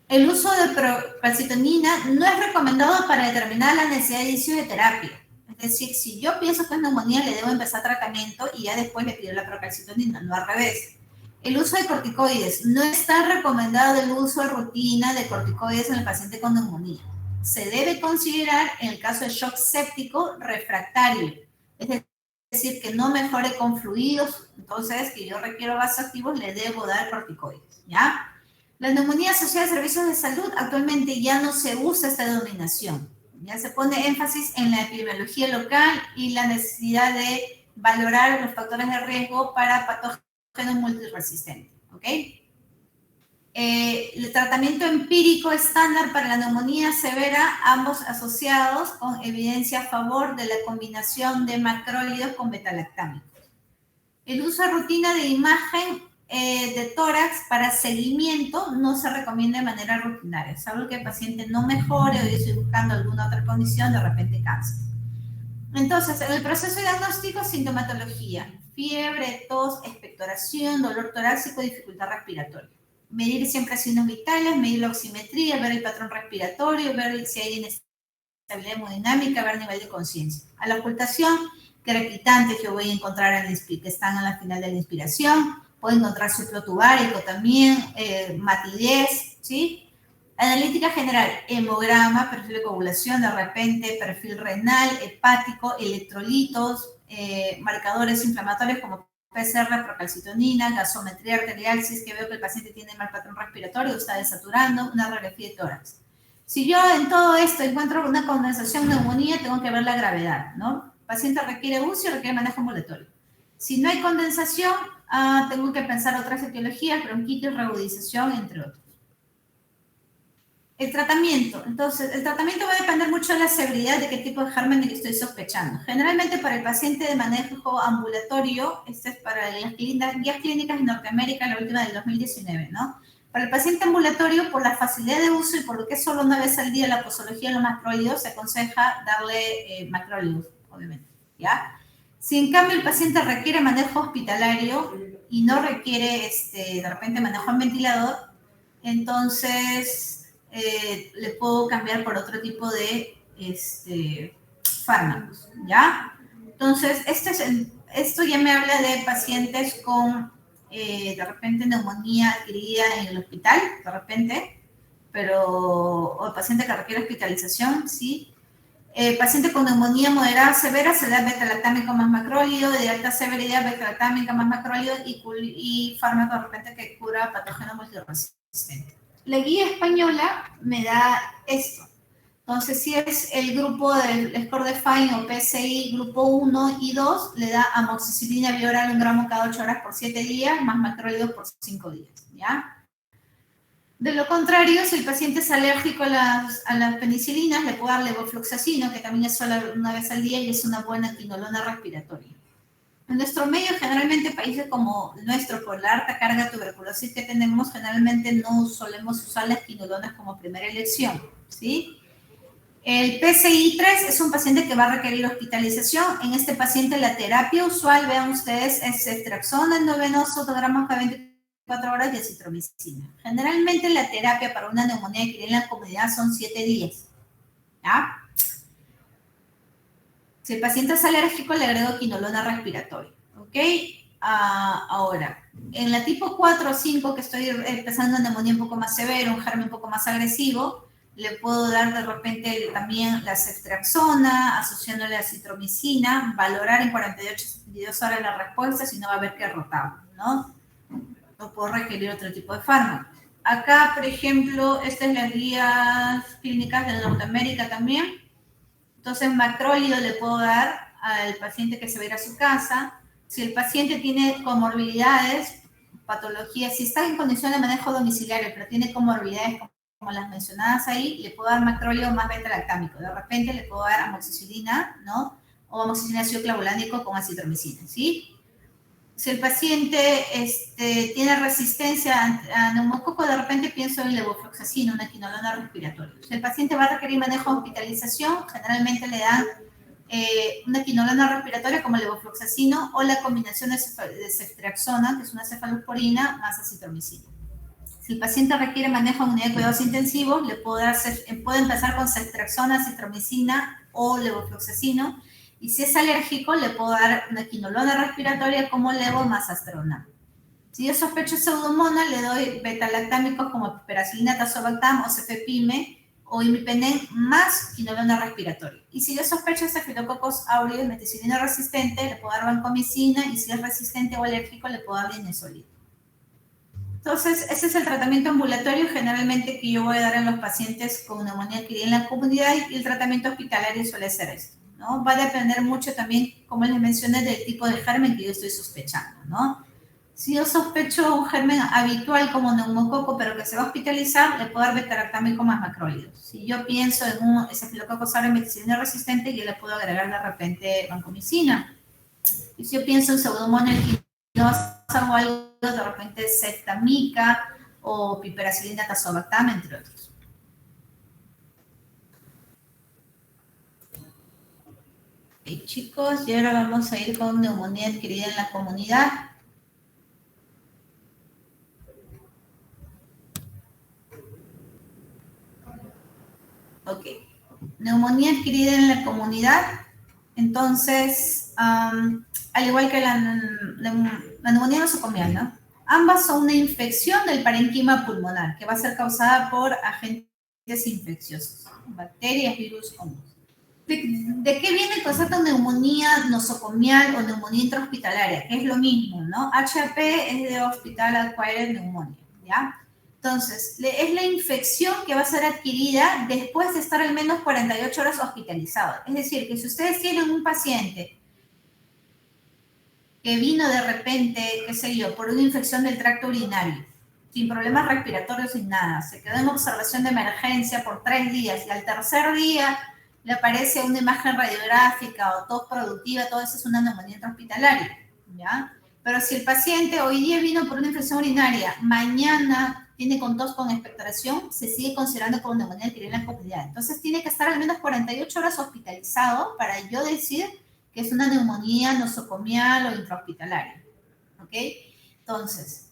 El uso de procalcitonina no es recomendado para determinar la necesidad de inicio de terapia. Es decir, si yo pienso que es neumonía, le debo empezar tratamiento y ya después le pido la procalcitonina, no al revés. El uso de corticoides. No está recomendado el uso de rutina de corticoides en el paciente con neumonía. Se debe considerar en el caso de shock séptico refractario. Es decir, que no mejore con fluidos, entonces que yo requiero vasoactivos, le debo dar corticoides, ¿ya? La neumonía asociada a servicios de salud actualmente ya no se usa esta denominación. Ya se pone énfasis en la epidemiología local y la necesidad de valorar los factores de riesgo para patógenos multiresistentes. ¿Ok? El tratamiento empírico estándar para la neumonía severa, ambos asociados con evidencia a favor de la combinación de macrólidos con betalactámicos. El uso de rutina de imagen de tórax para seguimiento no se recomienda de manera rutinaria, salvo que el paciente no mejore o yo estoy buscando alguna otra condición, de repente cáncer. Entonces, en el proceso diagnóstico, sintomatología, fiebre, tos, expectoración, dolor torácico, dificultad respiratoria. Medir siempre signos vitales, medir la oximetría, ver el patrón respiratorio, ver si hay inestabilidad hemodinámica, ver nivel de conciencia. A la ocultación, crepitantes que voy a encontrar que están a la final de la inspiración, puedo encontrar suelo tubárico también, matidez, ¿sí? Analítica general, hemograma, perfil de coagulación, de repente, perfil renal, hepático, electrolitos, marcadores inflamatorios como PCR, procalcitonina, gasometría arterial, si es que veo que el paciente tiene mal patrón respiratorio, está desaturando, una radiografía de tórax. Si yo en todo esto encuentro una condensación de neumonía, tengo que ver la gravedad, ¿no? El paciente requiere UCI o requiere manejo ambulatorio. Si no hay condensación, tengo que pensar otras etiologías, bronquitis, reagudización, entre otros. El tratamiento. Entonces, el tratamiento va a depender mucho de la severidad de qué tipo de germen que estoy sospechando. Generalmente para el paciente de manejo ambulatorio, este es para las guías clínicas en Norteamérica, la última del 2019, ¿no? Para el paciente ambulatorio, por la facilidad de uso y por lo que es solo una vez al día la posología de los macrólidos, se aconseja darle macrólidos, obviamente, ¿ya? Si en cambio el paciente requiere manejo hospitalario y no requiere, de repente, manejo en ventilador, entonces le puedo cambiar por otro tipo de fármacos, ¿ya? Entonces, esto ya me habla de pacientes con, de repente, neumonía adquirida en el hospital, de repente, o paciente que requiere hospitalización, sí. Paciente con neumonía moderada severa se da betalactámico más macrólido, de alta severidad betalactámica más macrólido y fármaco de repente que cura patógeno multiresistente. La guía española me da esto. Entonces, si es el grupo del score de Fine o PSI grupo 1 y 2, le da amoxicilina bioral 1 gramo cada 8 horas por 7 días, más macrólidos por 5 días, ¿ya? De lo contrario, si el paciente es alérgico a las penicilinas, le puedo dar levofloxacino, que también es solo una vez al día y es una buena quinolona respiratoria. En nuestro medio, generalmente países como el nuestro, por la alta carga de tuberculosis que tenemos, generalmente no solemos usar las quinolonas como primera elección, ¿sí? El PCI-3 es un paciente que va a requerir hospitalización. En este paciente la terapia usual, vean ustedes, es ceftriaxona endovenoso, 2 gramos cada 24 horas y acitromicina. Generalmente la terapia para una neumonía que en la comunidad son 7 días. ¿Ya? Si el paciente es alérgico, le agrego quinolona respiratoria. ¿Ok? Ahora, en la tipo 4 o 5, que estoy empezando una neumonía un poco más severa, un germen un poco más agresivo, le puedo dar de repente también la ceftriaxona, asociándole a citromicina, valorar en 48 72 horas la respuesta, si no va a haber que rotar, ¿no? O puedo requerir otro tipo de fármaco. Acá, por ejemplo, estas es las guías clínicas de Norteamérica también. Entonces, macrólido le puedo dar al paciente que se va a ir a su casa. Si el paciente tiene comorbilidades, patologías, si está en condición de manejo domiciliario, pero tiene comorbilidades como las mencionadas ahí, le puedo dar macrólido más beta-lactámico. De repente le puedo dar amoxicilina, ¿no? O amoxicilina ácido clavulánico con acitromicina, ¿sí? Si el paciente tiene resistencia a neumococo, de repente pienso en levofloxacino, una quinolona respiratoria. Si el paciente va a requerir manejo de hospitalización, generalmente le dan una quinolona respiratoria como levofloxacino o la combinación de ceftriaxona, que es una cefalosporina, más acitromicina. Si el paciente requiere manejo en unidad de cuidados intensivos, puede empezar con ceftriaxona, acitromicina o levofloxacino. Y si es alérgico, le puedo dar una quinolona respiratoria como levo más astronam. Si yo sospecho pseudomonas, le doy beta-lactámicos como piperacilina, tazobactam o cefepime o imipenem más quinolona respiratoria. Y si yo sospecho Staphylococcus aureus meticilina resistente, le puedo dar vancomicina, y si es resistente o alérgico, le puedo dar linezolid. Entonces, ese es el tratamiento ambulatorio generalmente que yo voy a dar a los pacientes con neumonía adquirida en la comunidad, y el tratamiento hospitalario suele ser esto, ¿no? Va a depender mucho también, como les mencioné, del tipo de germen que yo estoy sospechando, ¿no? Si yo sospecho un germen habitual como neumococo, pero que se va a hospitalizar, le puedo dar beta-lactámico más macrólidos. Si yo pienso en un Staphylococcus aureus meticilina resistente, yo le puedo agregar de repente vancomicina. Y si yo pienso en pseudomonas o algo, de repente ceftamica o piperacilina tazobactam, entre otros. Ok, chicos, y ahora vamos a ir con neumonía adquirida en la comunidad. Ok, neumonía adquirida en la comunidad. Entonces, al igual que la neumonía nosocomial, ¿no? Ambas son una infección del parénquima pulmonar que va a ser causada por agentes infecciosos, bacterias, virus, hongos. ¿De qué viene el concepto de neumonía nosocomial o neumonía intrahospitalaria? Que es lo mismo, ¿no? HAP es de Hospital Acquired Pneumonia, ¿ya? Entonces, es la infección que va a ser adquirida después de estar al menos 48 horas hospitalizado. Es decir, que si ustedes tienen un paciente que vino de repente, qué sé yo, por una infección del tracto urinario, sin problemas respiratorios, sin nada, se quedó en observación de emergencia por 3 días y al tercer día le aparece una imagen radiográfica o tos productiva, todo eso es una neumonía intrahospitalaria, ¿ya? Pero si el paciente hoy día vino por una infección urinaria, mañana tiene con tos con expectoración, se sigue considerando como neumonía adquirida en la comunidad. Entonces tiene que estar al menos 48 horas hospitalizado para yo decir que es una neumonía nosocomial o intrahospitalaria. ¿Ok? Entonces,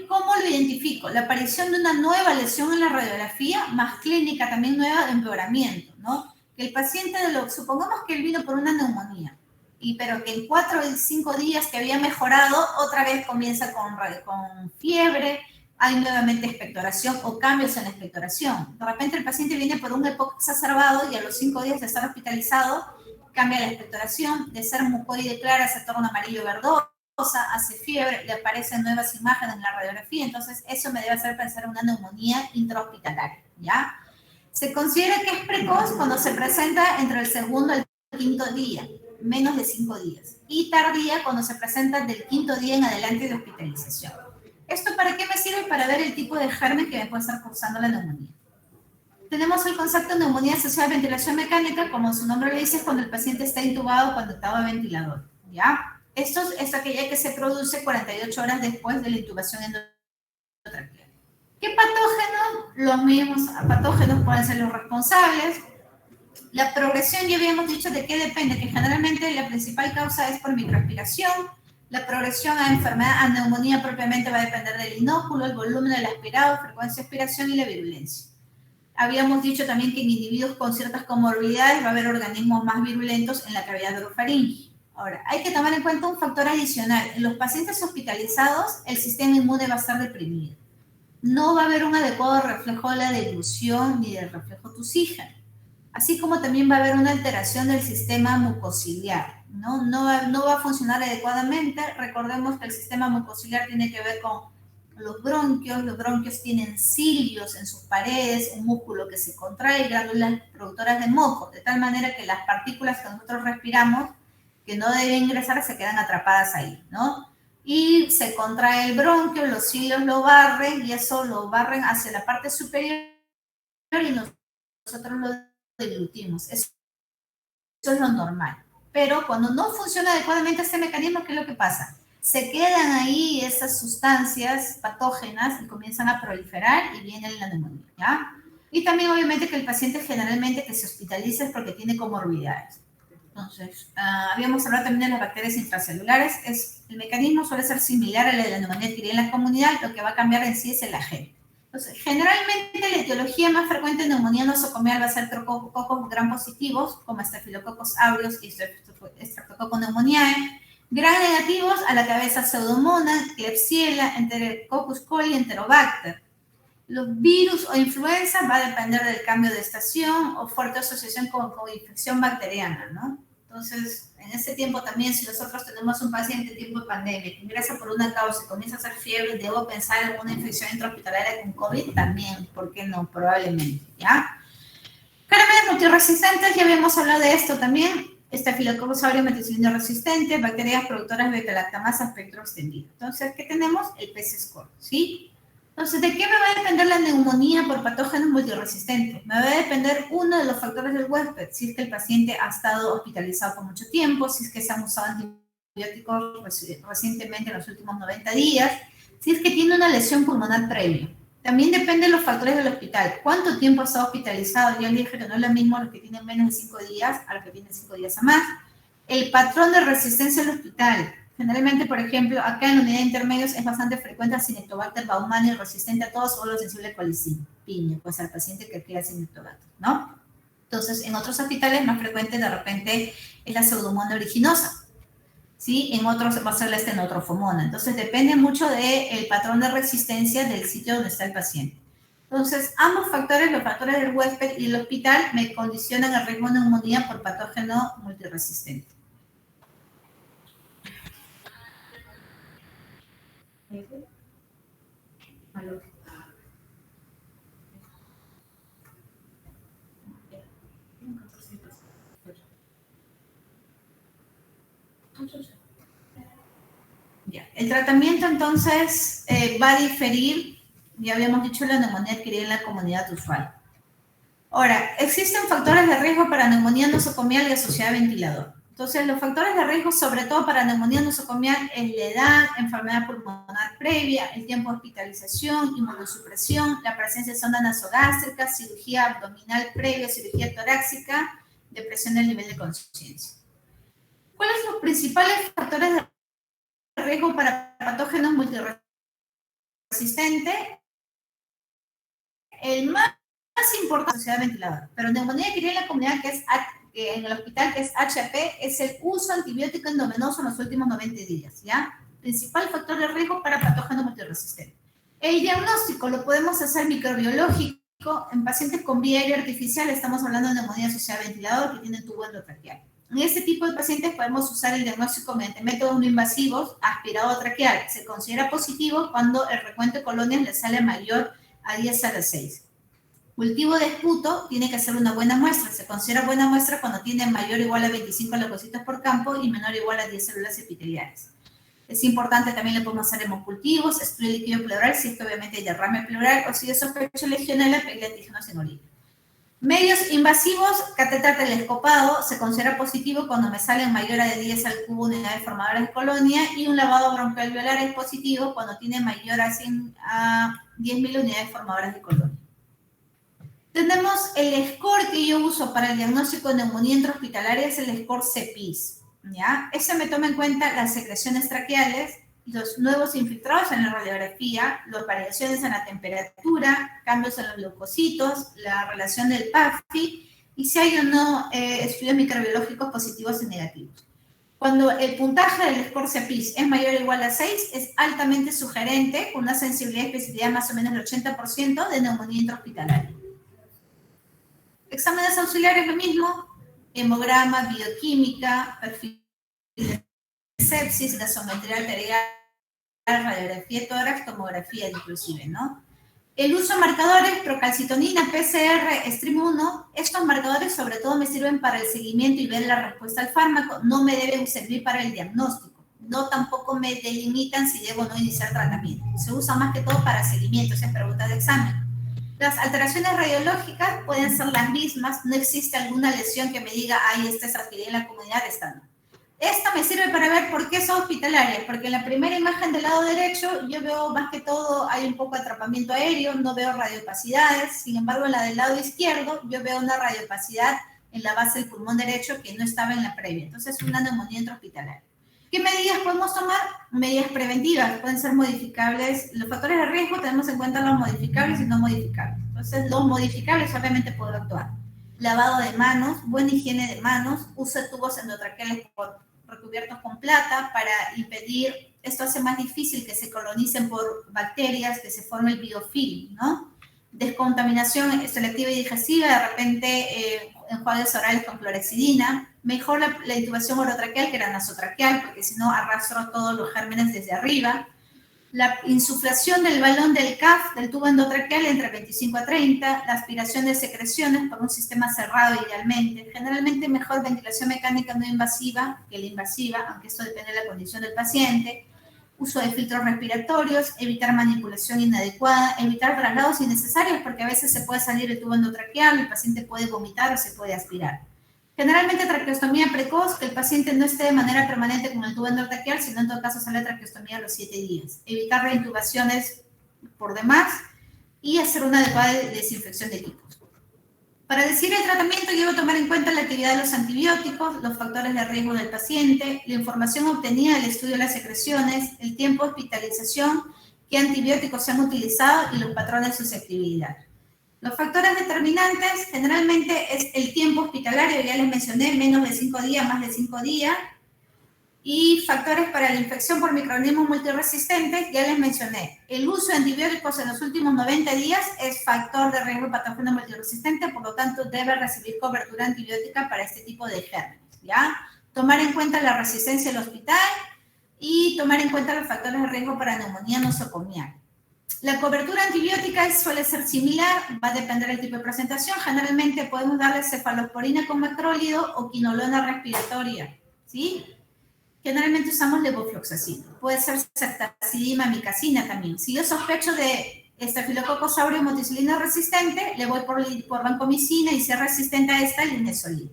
¿cómo lo identifico? La aparición de una nueva lesión en la radiografía, más clínica también nueva de empeoramiento, ¿no? Que el paciente, supongamos que él vino por una neumonía, pero que en 4 o 5 días que había mejorado, otra vez comienza con fiebre, hay nuevamente expectoración o cambios en la expectoración. De repente el paciente viene por un EPOC exacerbado y a los 5 días de estar hospitalizado, cambia la expectoración, de ser mucoide clara se torna amarillo verdoso, hace fiebre, le aparecen nuevas imágenes en la radiografía, entonces eso me debe hacer pensar en una neumonía intrahospitalaria, ¿ya? Se considera que es precoz cuando se presenta entre el segundo y el quinto día, menos de 5 días, y tardía cuando se presenta del quinto día en adelante de hospitalización. ¿Esto para qué me sirve? Para ver el tipo de germen que me puede estar causando la neumonía. Tenemos el concepto de neumonía asociada a ventilación mecánica, como su nombre le dice, es cuando el paciente está intubado o conectado a ventilador, ¿ya? Esto es aquella que se produce 48 horas después de la intubación endotraqueal. ¿Qué patógenos? Los mismos patógenos pueden ser los responsables. La progresión, ya habíamos dicho de qué depende, que generalmente la principal causa es por microaspiración. La progresión a enfermedad, a neumonía propiamente va a depender del inóculo, el volumen del aspirado, frecuencia de aspiración y la virulencia. Habíamos dicho también que en individuos con ciertas comorbilidades va a haber organismos más virulentos en la cavidad orofaringea. Ahora, hay que tomar en cuenta un factor adicional. En los pacientes hospitalizados, el sistema inmune va a estar deprimido. No va a haber un adecuado reflejo de la deglución ni del reflejo tusígeno. Así como también va a haber una alteración del sistema mucociliar, ¿no? No va a funcionar adecuadamente. Recordemos que el sistema mucociliar tiene que ver con los bronquios tienen cilios en sus paredes, un músculo que se contrae, glándulas productoras de moco, de tal manera que las partículas que nosotros respiramos, que no deben ingresar, se quedan atrapadas ahí, ¿no? Y se contrae el bronquio, los cilios lo barren, y eso lo barren hacia la parte superior, y nosotros lo deglutimos. Eso es lo normal. Pero cuando no funciona adecuadamente este mecanismo, ¿qué es lo que pasa? Se quedan ahí esas sustancias patógenas y comienzan a proliferar y viene la neumonía, ¿ya? Y también obviamente que el paciente generalmente que se hospitaliza es porque tiene comorbilidades. Entonces, habíamos hablado también de las bacterias intracelulares. El mecanismo suele ser similar a la de la neumonía adquirida en la comunidad, lo que va a cambiar en sí es el agente. Entonces, generalmente la etiología más frecuente de neumonía nosocomial va a ser cocos gram positivos, como Staphylococcus aureus y Streptococcus pneumoniae. Gram negativos, a la cabeza Pseudomonas, Klebsiella, Enterococcus coli, Enterobacter. Los virus o influenza va a depender del cambio de estación o fuerte asociación con infección bacteriana, ¿no? Entonces, en ese tiempo también, si nosotros tenemos un paciente en tiempo de pandemia que ingresa por una causa y comienza a hacer fiebre, debo pensar en una infección intrahospitalaria con COVID también, ¿por qué no? Probablemente, ¿ya? Caramelos multiresistentes, ya habíamos hablado de esto también. Staphylococcus aureus meticilina resistente, bacterias productoras de beta-lactamasa espectro extendido. Entonces, ¿qué tenemos? El PC-score, ¿sí? Entonces, ¿de qué me va a depender la neumonía por patógenos multiresistentes? Me va a depender uno de los factores del huésped, si es que el paciente ha estado hospitalizado por mucho tiempo, si es que se han usado antibióticos recientemente en los últimos 90 días, si es que tiene una lesión pulmonar previa. También depende de los factores del hospital. ¿Cuánto tiempo ha estado hospitalizado? Ya dije que no es lo mismo los que tienen menos de 5 días a los que tienen 5 días a más. El patrón de resistencia al hospital. Generalmente, por ejemplo, acá en la unidad de intermedios es bastante frecuente el Cinetobacter baumannii resistente a todos o lo sensible a colicipiña, pues al paciente que crea Cinetobacter, ¿no? Entonces, en otros hospitales más frecuente de repente es la Pseudomonas aeruginosa, ¿sí? En otros va a ser la estenotrofomona. Entonces, depende mucho del patrón de resistencia del sitio donde está el paciente. Entonces, ambos factores, los factores del huésped y el hospital, me condicionan el riesgo de neumonía por patógeno multiresistente. Ya. El tratamiento entonces va a diferir, ya habíamos dicho, la neumonía adquirida en la comunidad usual. Ahora, existen factores de riesgo para neumonía nosocomial y asociada a ventilador. Entonces, los factores de riesgo, sobre todo para neumonía nosocomial, es la edad, enfermedad pulmonar previa, el tiempo de hospitalización, inmunosupresión, la presencia de sonda nasogástrica, cirugía abdominal previa, cirugía torácica, depresión del nivel de conciencia. ¿Cuáles son los principales factores de riesgo para patógenos multiresistentes? El más importante es la sociedad ventilador, pero neumonía adquirida en la comunidad, que es en el hospital, que es HP, es el uso antibiótico endovenoso en los últimos 90 días, ¿ya? Principal factor de riesgo para patógenos multiresistentes. El diagnóstico lo podemos hacer microbiológico en pacientes con vía aérea artificial, estamos hablando de neumonía asociada a ventilador que tienen tubo endotraqueal. En este tipo de pacientes podemos usar el diagnóstico mediante métodos no invasivos, aspirado traqueal. Se considera positivo cuando el recuento de colonias le sale mayor a 10 a la 6. Cultivo de esputo tiene que ser una buena muestra. Se considera buena muestra cuando tiene mayor o igual a 25 leucocitos por campo y menor o igual a 10 células epiteliales. Es importante, también le podemos hacer hemocultivos, estudio líquido pleural, si es que obviamente hay derrame pleural, o si de sospecha legionela, pedir antígenos en orina. Medios invasivos, catéter telescopado, se considera positivo cuando me salen mayor a de 10 al cubo unidades formadoras de colonia, y un lavado broncoalveolar es positivo cuando tiene mayor a 10.000 unidades formadoras de colonia. Tenemos el score que yo uso para el diagnóstico de neumonía intrahospitalaria, es el score CEPIS. ¿Ya? Ese me toma en cuenta las secreciones traqueales, los nuevos infiltrados en la radiografía, las variaciones en la temperatura, cambios en los leucocitos, la relación del PAFI y si hay o no estudios microbiológicos positivos y negativos. Cuando el puntaje del score CEPIS es mayor o igual a 6, es altamente sugerente, con una sensibilidad y especificidad más o menos del 80% de neumonía intrahospitalaria. Exámenes auxiliares, lo mismo. Hemograma, bioquímica, perfil de sepsis, gasometría arterial, radiografía de tórax, tomografía inclusive, ¿no? El uso de marcadores, procalcitonina, PCR, Stream 1, estos marcadores sobre todo me sirven para el seguimiento y ver la respuesta al fármaco, no me deben servir para el diagnóstico, no tampoco me delimitan si debo o no iniciar tratamiento. Se usa más que todo para seguimiento, esa es pregunta de examen. Las alteraciones radiológicas pueden ser las mismas, no existe alguna lesión que me diga, ay, esta es adquirida en la comunidad, esta no. Esta me sirve para ver por qué son hospitalarias, porque en la primera imagen del lado derecho yo veo más que todo, hay un poco de atrapamiento aéreo, no veo radiopacidades, sin embargo en la del lado izquierdo yo veo una radiopacidad en la base del pulmón derecho que no estaba en la previa, entonces es una neumonía intrahospitalaria. ¿Qué medidas podemos tomar? Medidas preventivas, pueden ser modificables. Los factores de riesgo tenemos en cuenta los modificables y no modificables. Entonces, los modificables obviamente puedo actuar. Lavado de manos, buena higiene de manos, uso de tubos endotraqueales recubiertos con plata para impedir, esto hace más difícil que se colonicen por bacterias, que se forme el biofilm, ¿no? Descontaminación selectiva y digestiva, de repente enjuagues orales con clorexidina. Mejor la intubación orotraqueal que la nasotraqueal, porque si no arrastro todos los gérmenes desde arriba. La insuflación del balón del CAF, del tubo endotraqueal, entre 25 a 30. La aspiración de secreciones por un sistema cerrado idealmente. Generalmente mejor ventilación mecánica no invasiva que la invasiva, aunque esto depende de la condición del paciente. Uso de filtros respiratorios, evitar manipulación inadecuada, evitar traslados innecesarios, porque a veces se puede salir el tubo endotraqueal, el paciente puede vomitar o se puede aspirar. Generalmente traqueostomía precoz, que el paciente no esté de manera permanente con el tubo endotraqueal, sino en todo caso sale traqueostomía a los 7 días. Evitar reintubaciones por demás y hacer una adecuada desinfección de equipos. Para decidir el tratamiento, yo debo tomar en cuenta la actividad de los antibióticos, los factores de riesgo del paciente, la información obtenida del estudio de las secreciones, el tiempo de hospitalización, qué antibióticos se han utilizado y los patrones de susceptibilidad. Los factores determinantes generalmente es el tiempo hospitalario, ya les mencioné, menos de 5 días, más de 5 días. Y factores para la infección por microorganismos multiresistentes, ya les mencioné. El uso de antibióticos en los últimos 90 días es factor de riesgo patógeno multiresistente, por lo tanto debe recibir cobertura antibiótica para este tipo de gérmenes, ¿ya? Tomar en cuenta la resistencia del hospital y tomar en cuenta los factores de riesgo para neumonía nosocomial. La cobertura antibiótica suele ser similar, va a depender del tipo de presentación. Generalmente podemos darle cefalosporina con macrólido o quinolona respiratoria, ¿sí? Generalmente usamos levofloxacina. Puede ser ceftazidima, amicacina también. Si yo sospecho de Staphylococcus aureus moticilina resistente, le voy por vancomicina y si es resistente a esta, linezolida.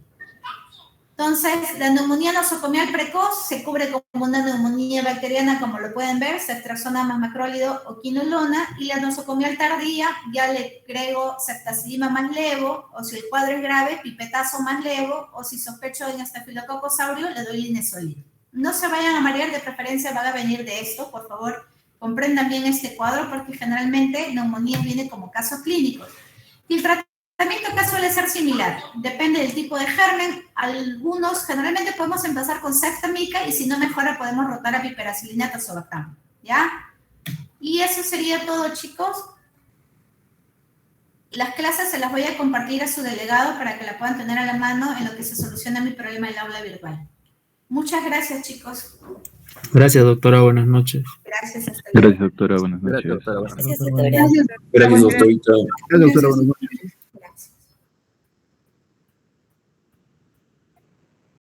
Entonces, la neumonía nosocomial precoz se cubre como una neumonía bacteriana, como lo pueden ver, ceftriaxona más macrólido o quinolona, y la nosocomial tardía ya le agrego ceftazidima más levo, o si el cuadro es grave, pipetazo más levo, o si sospecho en Staphylococcus aureus, le doy linezolida. No se vayan a marear, de preferencia van a venir de esto, por favor, comprendan bien este cuadro, porque generalmente neumonía viene como casos clínicos. Y el tratamiento acá suele ser similar, depende del tipo de germen. Algunos, generalmente podemos empezar con ceftamica y si no mejora podemos rotar a piperacilina tazobactam, ¿ya? Y eso sería todo, chicos. Las clases se las voy a compartir a su delegado para que la puedan tener a la mano en lo que se soluciona mi problema del aula virtual. Muchas gracias, chicos. Gracias, doctora. Buenas noches. Gracias, hasta luego. Gracias, doctora. Buenas noches. Gracias, doctora. Buenas noches. Gracias, doctorita. Gracias, doctora. Buenas noches.